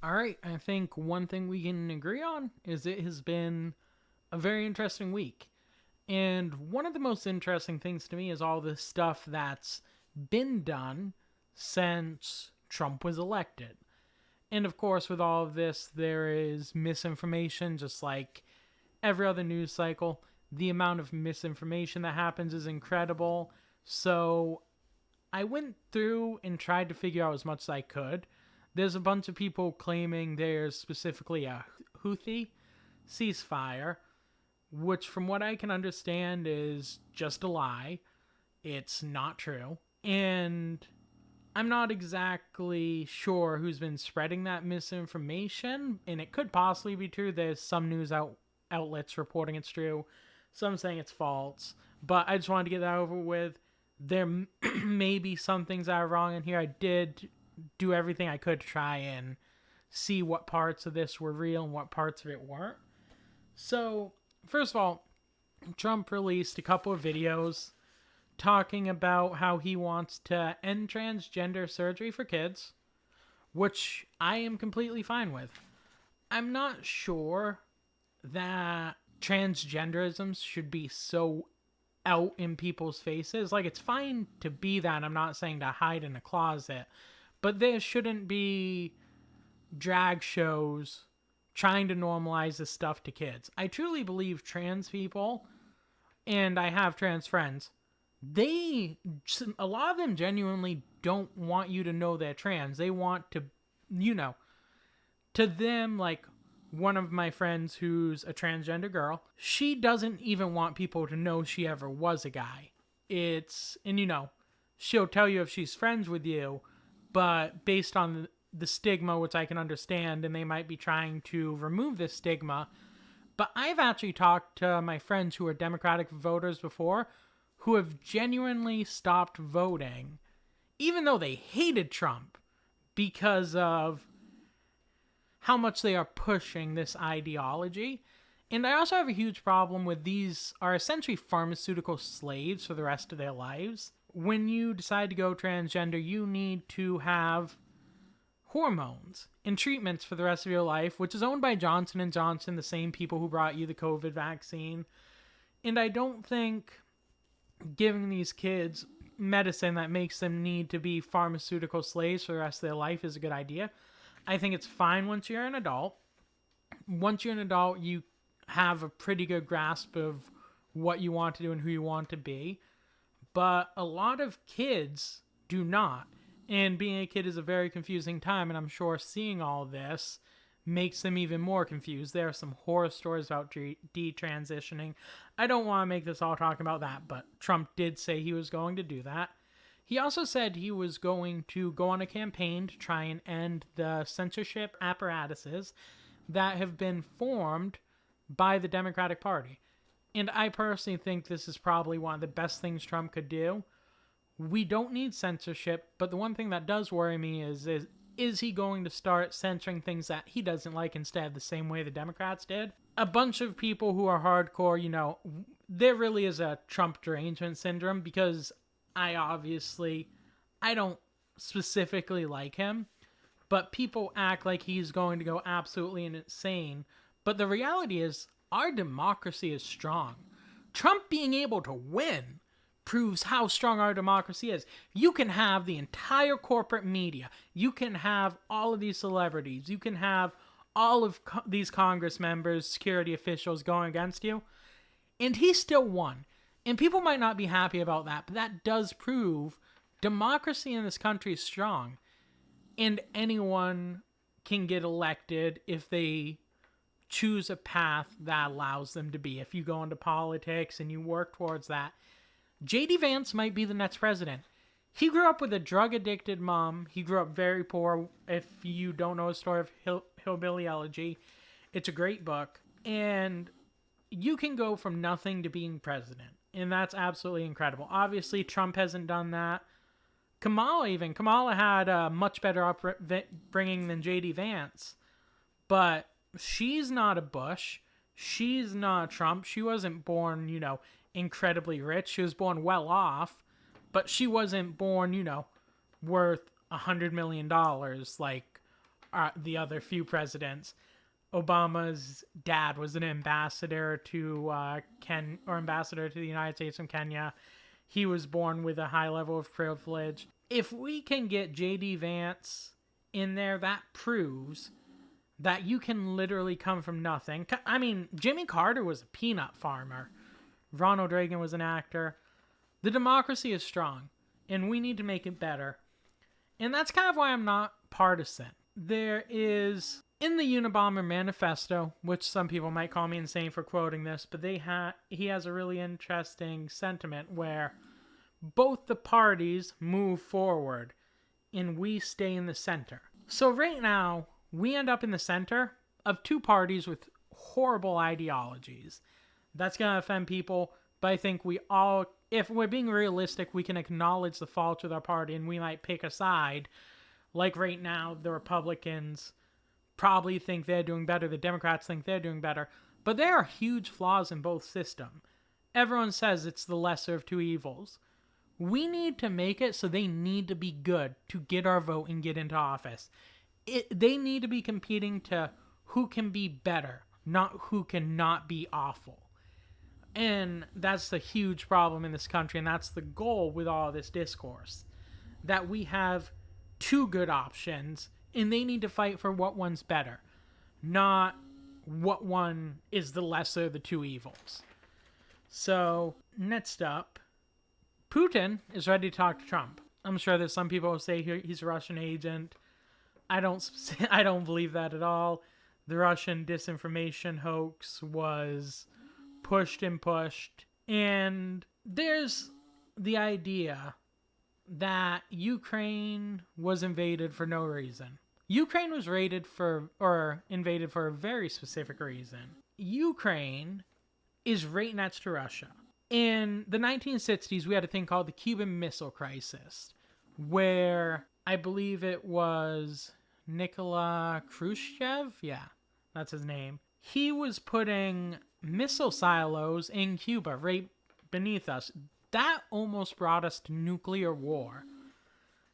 All right, I think one thing we can agree on is it has been a very interesting week. And one of the most interesting things to me is all the stuff that's been done since Trump was elected. And of course, with all of this, there is misinformation, just like every other news cycle. The amount of misinformation that happens is incredible. So I went through and tried to figure out as much as I could. There's a bunch of people claiming there's specifically a Houthi ceasefire, which, from what I can understand, is just a lie. It's not true. And I'm not exactly sure who's been spreading that misinformation, and it could possibly be true. There's some outlets reporting it's true, some saying it's false, but I just wanted to get that over with. There may be some things that are wrong in here. I did do everything I could to try and see what parts of this were real and what parts of it weren't. So, first of all, Trump released a couple of videos talking about how he wants to end transgender surgery for kids, which I am completely fine with. I'm not sure that transgenderism should be so out in people's faces. Like, it's fine to be that. I'm not saying to hide in a closet, but there shouldn't be drag shows trying to normalize this stuff to kids. I truly believe trans people, and I have trans friends, a lot of them genuinely don't want you to know they're trans. They want to, to them, like one of my friends who's a transgender girl, she doesn't even want people to know she ever was a guy. She'll tell you if she's friends with you, but based on the stigma, which I can understand, and they might be trying to remove this stigma. But I've actually talked to my friends who are Democratic voters before, who have genuinely stopped voting, even though they hated Trump, because of how much they are pushing this ideology. And I also have a huge problem with these are essentially pharmaceutical slaves for the rest of their lives. When you decide to go transgender, you need to have hormones and treatments for the rest of your life, which is owned by Johnson & Johnson, the same people who brought you the COVID vaccine. And I don't think giving these kids medicine that makes them need to be pharmaceutical slaves for the rest of their life is a good idea. I think it's fine once you're an adult. Once you're an adult, you have a pretty good grasp of what you want to do and who you want to be. But a lot of kids do not. And being a kid is a very confusing time, and I'm sure seeing all this makes them even more confused. There are some horror stories about detransitioning. I don't want to make this all talking about that, but Trump did say he was going to do that. He also said he was going to go on a campaign to try and end the censorship apparatuses that have been formed by the Democratic Party. And I personally think this is probably one of the best things Trump could do. We don't need censorship, but the one thing that does worry me is he going to start censoring things that he doesn't like instead, the same way the Democrats did? A bunch of people who are hardcore, there really is a Trump derangement syndrome, because I don't specifically like him, but people act like he's going to go absolutely insane. But the reality is, our democracy is strong. Trump being able to win proves how strong our democracy is. You can have the entire corporate media. You can have all of these celebrities. You can have all of these Congress members, security officials going against you. And he still won. And people might not be happy about that, but that does prove democracy in this country is strong. And anyone can get elected if they choose a path that allows them to be. If you go into politics and you work towards that. J.D. Vance might be the next president. He grew up with a drug-addicted mom. He grew up very poor. If you don't know the story of Hillbilly Elegy, it's a great book. And you can go from nothing to being president. And that's absolutely incredible. Obviously, Trump hasn't done that. Kamala had a much better upbringing than J.D. Vance. But she's not a Bush. She's not Trump. She wasn't born, incredibly rich. She was born well off, but she wasn't born, worth $100 million like the other few presidents. Obama's dad was an ambassador to ambassador to the United States from Kenya. He was born with a high level of privilege. If we can get J.D. Vance in there, that proves that you can literally come from nothing. I mean, Jimmy Carter was a peanut farmer. Ronald Reagan was an actor. The democracy is strong, and we need to make it better. And that's kind of why I'm not partisan. There is, in the Unabomber Manifesto, which some people might call me insane for quoting this, but he has a really interesting sentiment where both the parties move forward and we stay in the center. So right now, we end up in the center of two parties with horrible ideologies. That's going to offend people, but I think we all, if we're being realistic, we can acknowledge the faults with our party and we might pick a side. Like right now, the Republicans probably think they're doing better. The Democrats think they're doing better. But there are huge flaws in both systems. Everyone says it's the lesser of two evils. We need to make it so they need to be good to get our vote and get into office. They need to be competing to who can be better, not who cannot be awful. And that's the huge problem in this country, and that's the goal with all this discourse. That we have two good options, and they need to fight for what one's better, not what one is the lesser of the two evils. So, next up, Putin is ready to talk to Trump. I'm sure that some people will say he's a Russian agent. I don't believe that at all. The Russian disinformation hoax was pushed, and there's the idea that Ukraine was invaded for no reason. Ukraine was invaded for a very specific reason. Ukraine is right next to Russia. In the 1960s, we had a thing called the Cuban Missile Crisis, where I believe it was Nikola Khrushchev, yeah, that's his name. He was putting missile silos in Cuba right beneath us. That almost brought us to nuclear war.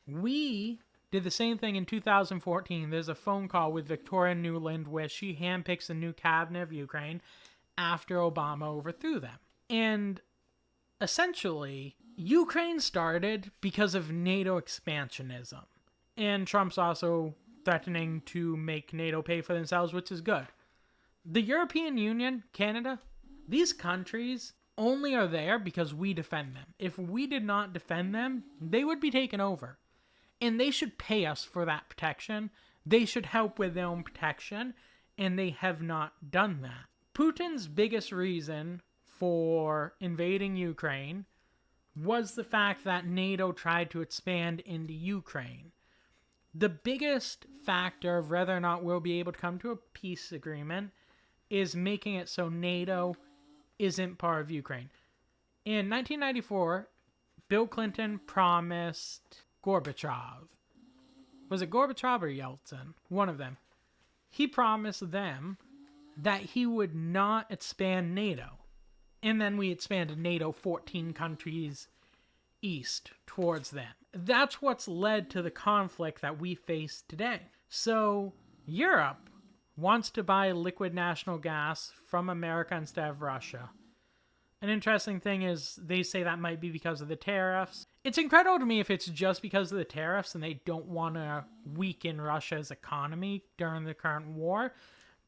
We did the same thing in 2014. There's a phone call with Victoria Nuland where she handpicks a new cabinet of Ukraine after Obama overthrew them. And essentially, Ukraine started because of NATO expansionism. And Trump's also threatening to make NATO pay for themselves, which is good. The European Union, Canada, these countries only are there because we defend them. If we did not defend them, they would be taken over. And they should pay us for that protection. They should help with their own protection, and they have not done that. Putin's biggest reason for invading Ukraine was the fact that NATO tried to expand into Ukraine. The biggest factor of whether or not we'll be able to come to a peace agreement is making it so NATO isn't part of Ukraine. In 1994, Bill Clinton promised Gorbachev. Was it Gorbachev or Yeltsin? One of them. He promised them that he would not expand NATO. And then we expanded NATO 14 countries east towards them. That's what's led to the conflict that we face today. So Europe wants to buy liquid natural gas from America instead of Russia. An interesting thing is they say that might be because of the tariffs. It's incredible to me if it's just because of the tariffs and they don't want to weaken Russia's economy during the current war.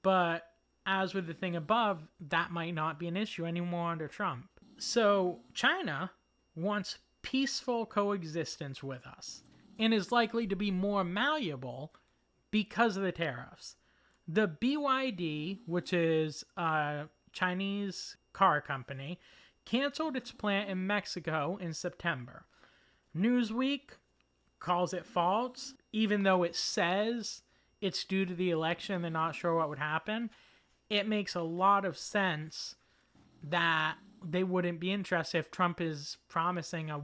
But as with the thing above, that might not be an issue anymore under Trump. So China wants peaceful coexistence with us and is likely to be more malleable because of the tariffs. The BYD, which is a Chinese car company, canceled its plant in Mexico in September. Newsweek calls it false, even though it says it's due to the election and they're not sure what would happen. It makes a lot of sense that they wouldn't be interested if Trump is promising a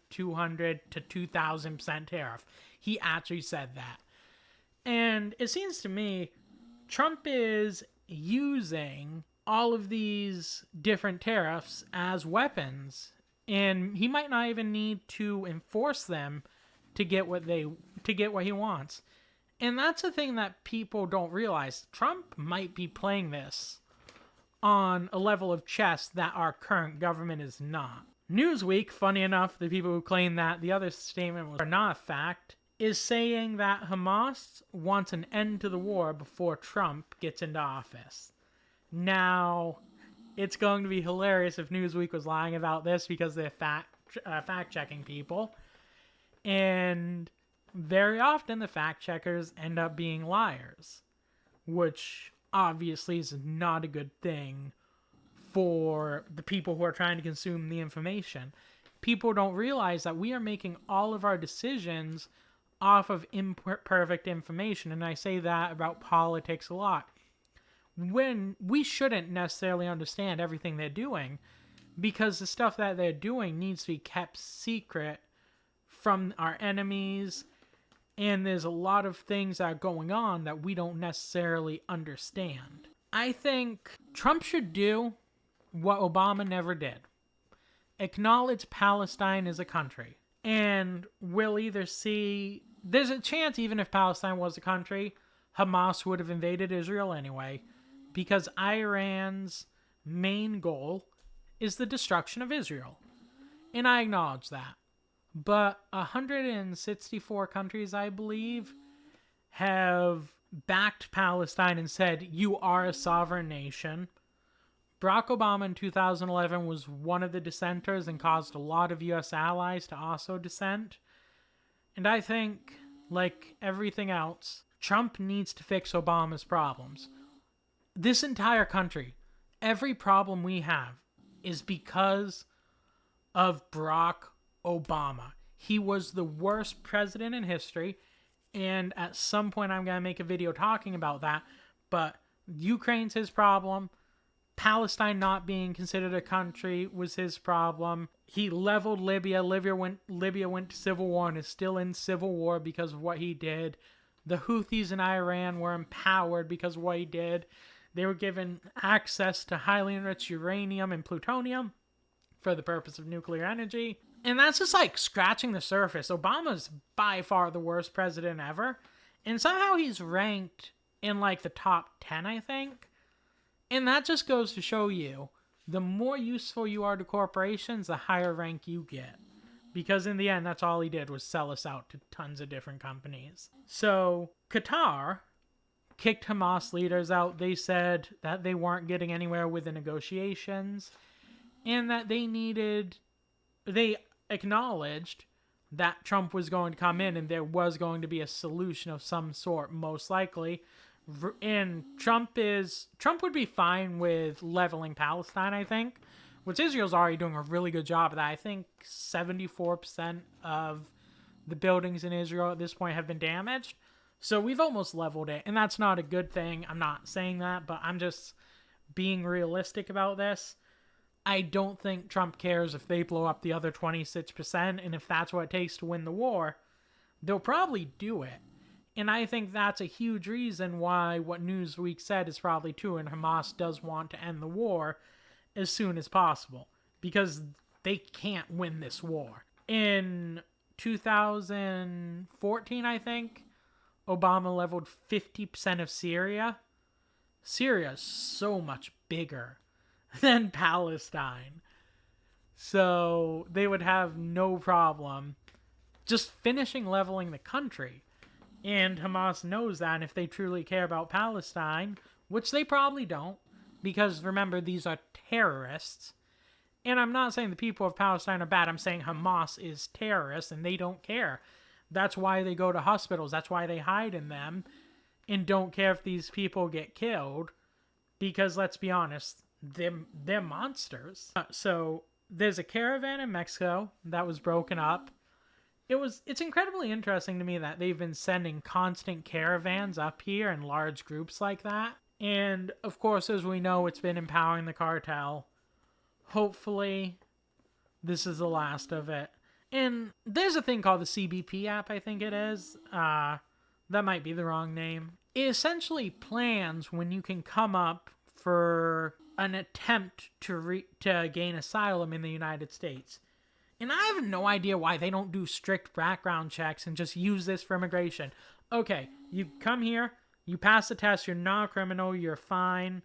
200 to 2,000% tariff. He actually said that. And it seems to me Trump is using all of these different tariffs as weapons, and he might not even need to enforce them to get what he wants. And that's the thing that people don't realize. Trump might be playing this on a level of chess that our current government is not. Newsweek, funny enough, the people who claim that the other statement was not a fact, is saying that Hamas wants an end to the war before Trump gets into office. Now, it's going to be hilarious if Newsweek was lying about this because they're fact-checking people. And very often the fact-checkers end up being liars, which obviously is not a good thing for the people who are trying to consume the information. People don't realize that we are making all of our decisions off of imperfect information, and I say that about politics a lot. When we shouldn't necessarily understand everything they're doing, because the stuff that they're doing needs to be kept secret from our enemies, and there's a lot of things that are going on that we don't necessarily understand. I think Trump should do what Obama never did. Acknowledge Palestine as a country. And we'll either see... There's a chance, even if Palestine was a country, Hamas would have invaded Israel anyway, because Iran's main goal is the destruction of Israel. And I acknowledge that. But 164 countries, I believe, have backed Palestine and said, you are a sovereign nation. Barack Obama in 2011 was one of the dissenters and caused a lot of U.S. allies to also dissent. And I think, like everything else, Trump needs to fix Obama's problems. This entire country, every problem we have is because of Barack Obama. He was the worst president in history, and at some point I'm going to make a video talking about that, but Ukraine's his problem. Palestine not being considered a country was his problem. He leveled Libya. Libya went to civil war and is still in civil war because of what he did. The Houthis in Iran were empowered because of what he did. They were given access to highly enriched uranium and plutonium for the purpose of nuclear energy. And that's just like scratching the surface. Obama's by far the worst president ever. And somehow he's ranked in like the top 10, I think. And that just goes to show you, the more useful you are to corporations, the higher rank you get. Because in the end, that's all he did was sell us out to tons of different companies. So, Qatar kicked Hamas leaders out. They said that they weren't getting anywhere with the negotiations. And that they acknowledged that Trump was going to come in and there was going to be a solution of some sort, most likely. And Trump would be fine with leveling Palestine, I think, which Israel's already doing a really good job of that. I think 74% of the buildings in Israel at this point have been damaged. So we've almost leveled it, and that's not a good thing. I'm not saying that, but I'm just being realistic about this. I don't think Trump cares if they blow up the other 26%, and if that's what it takes to win the war, they'll probably do it. And I think that's a huge reason why what Newsweek said is probably true, and Hamas does want to end the war as soon as possible, because they can't win this war. In 2014, I think, Obama leveled 50% of Syria. Syria is so much bigger than Palestine. So they would have no problem just finishing leveling the country. And Hamas knows that, and if they truly care about Palestine, which they probably don't, because remember, these are terrorists. And I'm not saying the people of Palestine are bad. I'm saying Hamas is terrorists, and they don't care. That's why they go to hospitals. That's why they hide in them and don't care if these people get killed. Because, let's be honest, they're monsters. So, there's a caravan in Mexico that was broken up. It's incredibly interesting to me that they've been sending constant caravans up here in large groups like that. And, of course, as we know, it's been empowering the cartel. Hopefully, this is the last of it. And there's a thing called the CBP app, I think it is. That might be the wrong name. It essentially plans when you can come up for an attempt to gain asylum in the United States. And I have no idea why they don't do strict background checks and just use this for immigration. okay, you come here, you pass the test, you're not a criminal, you're fine,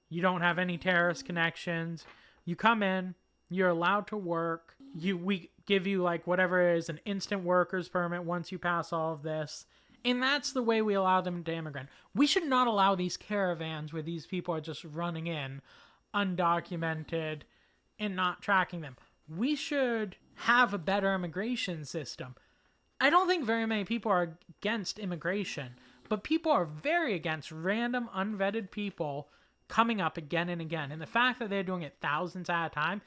you don't have any terrorist connections, you come in, you're allowed to work, we give you like whatever it is, an instant worker's permit once you pass all of this, and that's the way we allow them to immigrate. We should not allow these caravans where these people are just running in, undocumented, and not tracking them. We should have a better immigration system. I don't think very many people are against immigration, but people are very against random, unvetted people coming up again and again. And the fact that they're doing it thousands at a time,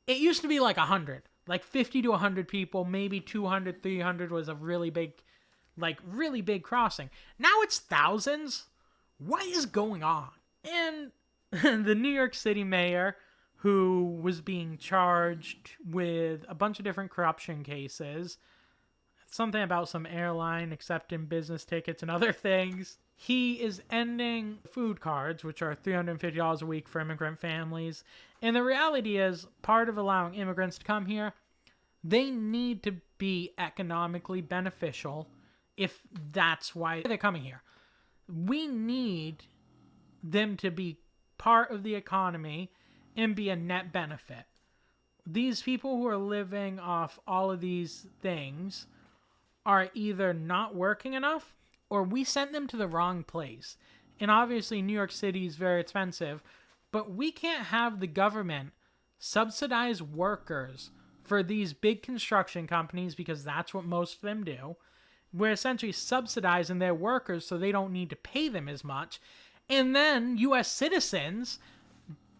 it used to be like 100, like 50 to 100 people, maybe 200, 300 was a really big crossing. Now it's thousands. What is going on? And the New York City mayor, who was being charged with a bunch of different corruption cases, something about some airline accepting business tickets and other things. He is ending food cards, which are $350 a week for immigrant families. And the reality is, part of allowing immigrants to come here, they need to be economically beneficial if that's why they're coming here. We need them to be part of the economy and be a net benefit. These people who are living off all of these things are either not working enough or we sent them to the wrong place. And obviously New York City is very expensive, but we can't have the government subsidize workers for these big construction companies, because that's what most of them do. We're essentially subsidizing their workers so they don't need to pay them as much. And then U.S. citizens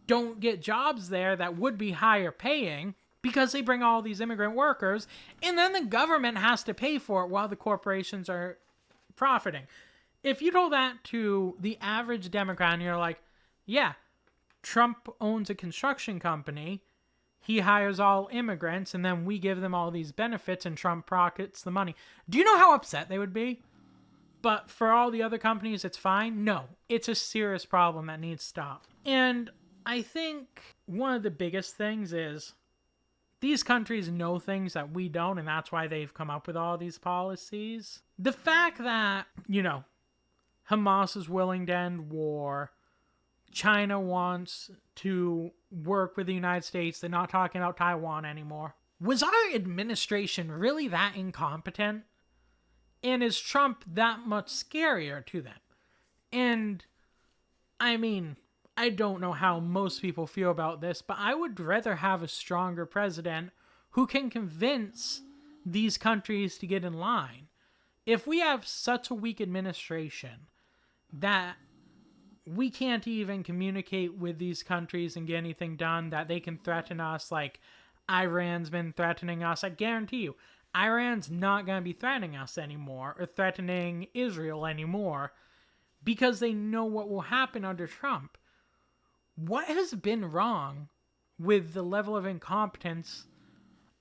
don't get jobs there that would be higher paying because they bring all these immigrant workers, and then the government has to pay for it while the corporations are profiting. If you told that to the average Democrat and you're like, yeah, Trump owns a construction company, he hires all immigrants, and then we give them all these benefits and Trump pockets the money. Do you know how upset they would be? But for all the other companies, it's fine? No, it's a serious problem that needs to stop. And I think one of the biggest things is these countries know things that we don't, and that's why they've come up with all these policies. The fact that, Hamas is willing to end war, China wants to work with the United States, they're not talking about Taiwan anymore. Was our administration really that incompetent? And is Trump that much scarier to them? And, I don't know how most people feel about this, but I would rather have a stronger president who can convince these countries to get in line. If we have such a weak administration that we can't even communicate with these countries and get anything done, that they can threaten us like Iran's been threatening us, I guarantee you, Iran's not going to be threatening us anymore or threatening Israel anymore because they know what will happen under Trump. What has been wrong with the level of incompetence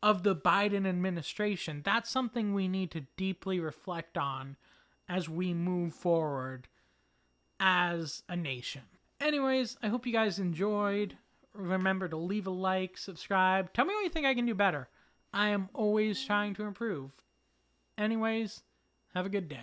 of the Biden administration? That's something we need to deeply reflect on as we move forward as a nation. Anyways, I hope you guys enjoyed. Remember to leave a like, subscribe. Tell me what you think I can do better. I am always trying to improve. Anyways, have a good day.